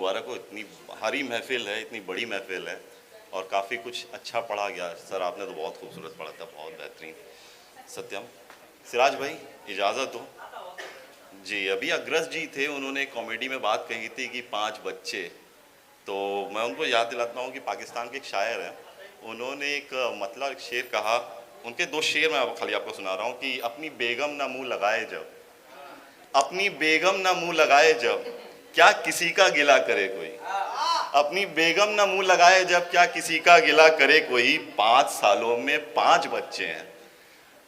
मुबारक हो। इतनी भारी महफिल है, इतनी बड़ी महफिल है और काफ़ी कुछ अच्छा पढ़ा गया। सर आपने तो बहुत खूबसूरत पढ़ा था, बहुत बेहतरीन। सत्यम। सिराज भाई इजाज़त हो जी। अभी अग्रज जी थे, उन्होंने कॉमेडी में बात कही थी कि 5 बच्चे, तो मैं उनको याद दिलाता हूँ कि पाकिस्तान के एक शायर हैं, उन्होंने एक मतलब एक शेर कहा। उनके 2 शेर मैं खाली आपको सुना रहा हूँ कि अपनी बेगम ना मुंह लगाए जब, अपनी बेगम ना मुंह लगाए जब, क्या किसी का गिला करे कोई। अपनी बेगम ना मुंह लगाए जब, क्या किसी का गिला करे कोई। 5 सालों में 5 बच्चे हैं,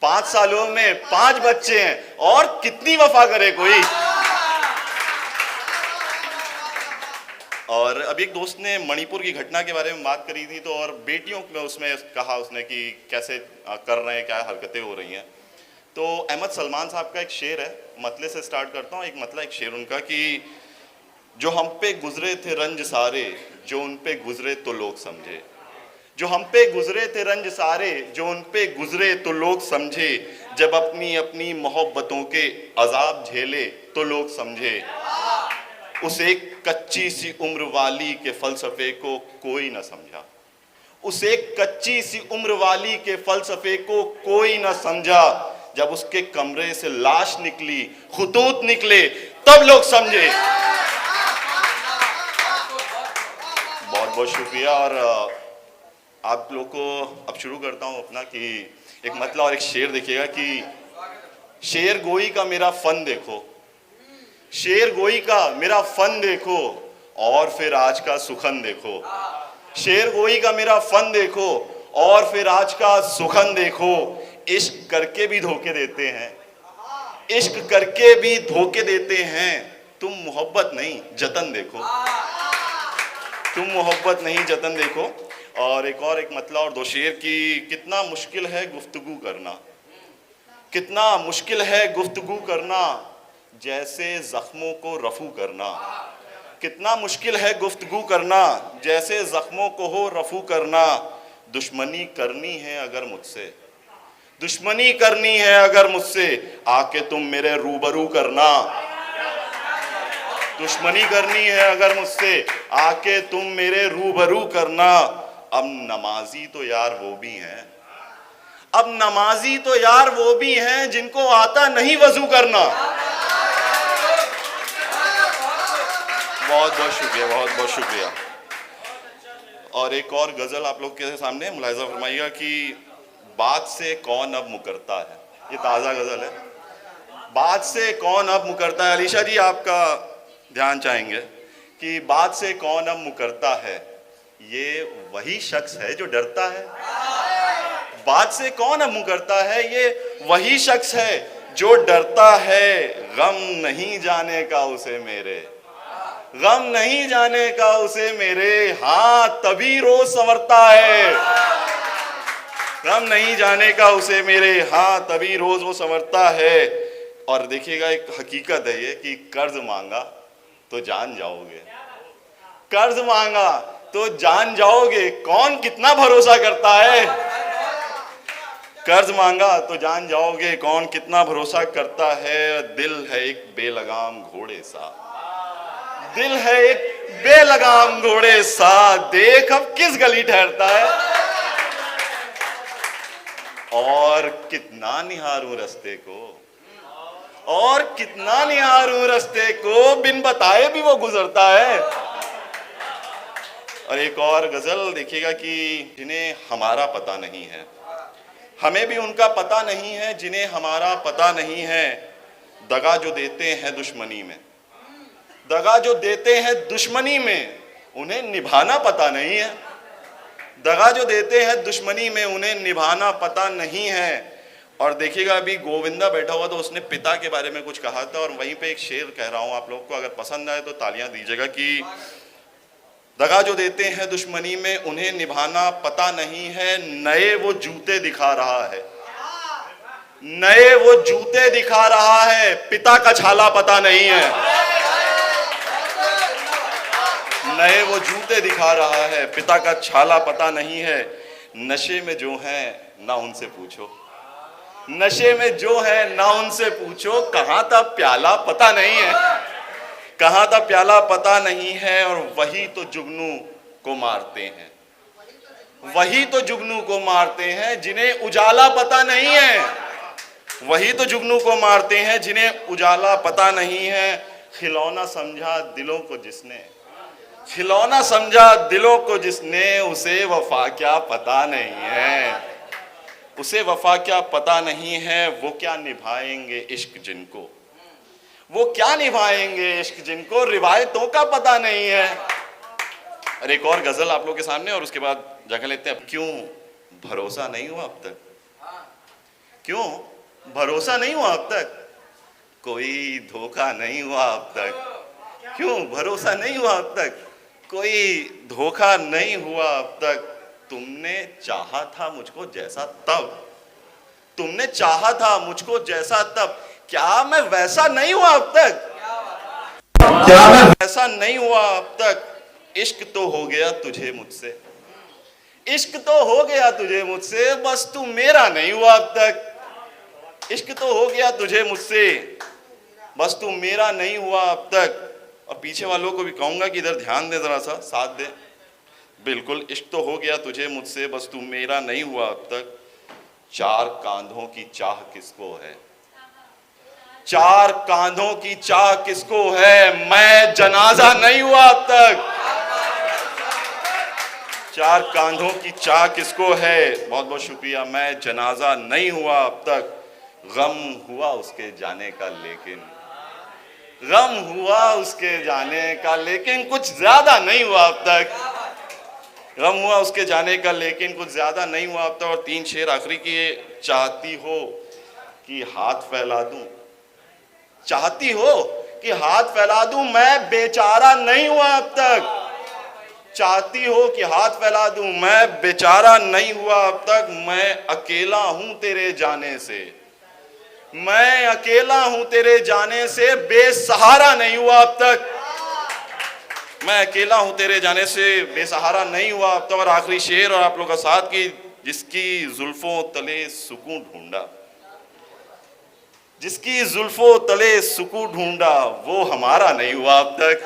5 सालों में 5 बच्चे हैं और कितनी वफा करे कोई। और अभी एक दोस्त ने मणिपुर की घटना के बारे में बात करी थी, तो और बेटियों में उसमें कहा उसने कि कैसे कर रहे हैं, क्या हरकतें हो रही हैं। तो अहमद सलमान साहब का एक शेर है, मतले से स्टार्ट करता हूँ। एक मतला एक शेर उनका कि जो हम पे गुजरे थे रंज सारे, जो उन पे गुजरे तो लोग समझे। जो हम पे गुजरे थे रंज सारे, जो उन पे गुजरे तो लोग समझे। जब अपनी अपनी मोहब्बतों के अजाब झेले तो लोग समझे। उस एक कच्ची सी उम्र वाली के फलसफे को कोई न समझा। उस एक कच्ची सी उम्र वाली के फलसफे को कोई न समझा। जब उसके कमरे से लाश निकली, खुतूत निकले, तब लोग समझे। बहुत बहुत शुक्रिया। और आप लोग को अब शुरू करता हूं अपना कि एक मतलब और एक शेर देखिएगा कि शेर गोई का मेरा फन देखो, शेर गोई का मेरा फन देखो और फिर आज का सुखन देखो। शेर गोई का मेरा फन देखो और फिर आज का सुखन देखो। इश्क करके भी धोखे देते हैं, इश्क करके भी धोखे देते हैं। तुम मोहब्बत नहीं जतन देखो, तुम मोहब्बत नहीं जतन देखो। और एक मतलब और 2 शेर की कितना मुश्किल है गुफ्तगू करना, कितना मुश्किल है गुफ्तगू करना, जैसे जख्मों को रफू करना। कितना मुश्किल है गुफ्तगू करना, जैसे जख्मों को हो रफू करना। दुश्मनी करनी है अगर मुझसे, दुश्मनी करनी है अगर मुझसे, आके तुम मेरे रूबरू करना। दुश्मनी करनी है अगर मुझसे, आके तुम मेरे रूबरू करना। अब नमाजी तो यार वो भी हैं, अब नमाजी तो यार वो भी हैं जिनको आता नहीं वजू करना। बहुत बहुत शुक्रिया, बहुत बहुत शुक्रिया। और एक और गजल आप लोग के सामने मुलाहिजा फरमाइएगा कि बात से कौन अब मुकरता है। ये ताज़ा गजल है। बात से कौन अब मुकरता है। अलीशा जी आपका ध्यान चाहेंगे कि बात से कौन अब मुकरता है, ये वही शख्स है जो डरता है। बात से कौन अब मुकरता है, ये वही शख्स है जो डरता है। गम नहीं जाने का उसे मेरे, गम नहीं जाने का उसे मेरे, हाँ तभी रोज संवरता है। गम नहीं जाने का उसे मेरे, हाँ तभी रोज वो संवरता है। और देखिएगा एक हकीकत है ये कि कर्ज मांगा तो जान जाओगे, कर्ज मांगा तो जान जाओगे। कौन कितना भरोसा करता है। कर्ज मांगा तो जान जाओगे, कौन कितना भरोसा करता है। दिल है एक बेलगाम घोड़े सा, दिल है एक बेलगाम घोड़े सा, देख अब किस गली ठहरता है। और कितना निहारूं रास्ते को, और कितना निहारूं रास्ते को, बिन बताए भी वो गुजरता है। और एक और गजल देखिएगा कि जिन्हें हमारा पता नहीं है, हमें भी उनका पता नहीं है जिन्हें हमारा पता नहीं है। दगा जो देते हैं दुश्मनी में, दगा जो देते हैं दुश्मनी में, उन्हें निभाना पता नहीं है। दगा जो देते हैं दुश्मनी में, उन्हें निभाना पता नहीं है। और देखिएगा अभी गोविंदा बैठा हुआ तो उसने पिता के बारे में कुछ कहा था, और वहीं पे एक शेर कह रहा हूं आप लोग को, अगर पसंद आए तो तालियां दीजिएगा कि दगा जो देते हैं दुश्मनी में, उन्हें निभाना पता नहीं है। नए वो जूते दिखा रहा है, नए वो जूते दिखा रहा है, पिता का छाला पता नहीं है। नए वो जूते दिखा रहा है, पिता का छाला पता नहीं है। नशे में जो हैं ना उनसे पूछो, नशे में जो है ना उनसे पूछो, कहां था प्याला पता नहीं है। कहाँ था प्याला पता नहीं है, और वही तो जुगनू को मारते हैं, वही तो जुगनू को मारते हैं जिन्हें उजाला पता नहीं है, वही तो जुगनू को मारते हैं जिन्हें उजाला पता नहीं है। खिलौना समझा दिलों को जिसने, खिलौना समझा दिलों को जिसने, उसे वफा क्या पता नहीं है, उसे वफा क्या पता नहीं है। वो क्या निभाएंगे इश्क जिनको, वो क्या निभाएंगे इश्क जिनको रिवायतों का पता नहीं है। और एक और गजल आप लोग के सामने, और उसके बाद जगह लेते हैं। क्यों भरोसा नहीं हुआ अब तक, क्यों भरोसा नहीं हुआ अब तक, कोई धोखा नहीं हुआ अब तक, क्यों भरोसा नहीं हुआ अब तक, कोई धोखा नहीं हुआ अब तक। तुमने चाहा था मुझको जैसा तब, तुमने चाहा था मुझको जैसा तब, क्या मैं वैसा नहीं हुआ अब तक, क्या मैं वैसा नहीं हुआ अब तक। इश्क तो हो गया तुझे मुझसे, इश्क तो हो गया तुझे मुझसे, बस तू मेरा नहीं हुआ अब तक। इश्क तो हो गया तुझे मुझसे, बस तू मेरा नहीं हुआ अब तक। और पीछे वालों को भी कहूंगा कि इधर ध्यान दे, जरा सा साथ दे। बिल्कुल, इश्क तो हो गया तुझे मुझसे, बस तू मेरा नहीं हुआ अब तक। चार कांधों की चाह किसको है, चार कांधों की चाह किसको है, मैं जनाजा नहीं हुआ अब तक। चार कांधों की चाह किसको है, बहुत बहुत शुक्रिया, मैं जनाजा नहीं हुआ अब तक। गम हुआ उसके जाने का लेकिन, गम हुआ उसके जाने का लेकिन कुछ ज्यादा नहीं हुआ अब तक, गम हुआ उसके जाने का लेकिन कुछ ज्यादा नहीं हुआ अब तक। और तीन शेर आखिरी की। चाहती हो कि हाथ फैला दूं, चाहती हो कि हाथ फैला दूं, मैं बेचारा नहीं हुआ अब तक। चाहती हो कि हाथ फैला दूं, मैं बेचारा नहीं हुआ अब तक। मैं अकेला हूं तेरे जाने से, मैं अकेला हूं तेरे जाने से, बेसहारा नहीं हुआ अब तक। मैं अकेला हूं तेरे जाने से, बेसहारा नहीं हुआ अब तक। और आखिरी शेर, और आप लोग का साथ की। जिसकी जुल्फों तले सुकून ढूंढा, जिसकी जुल्फों तले सुकून ढूंढा, वो हमारा नहीं हुआ अब तक।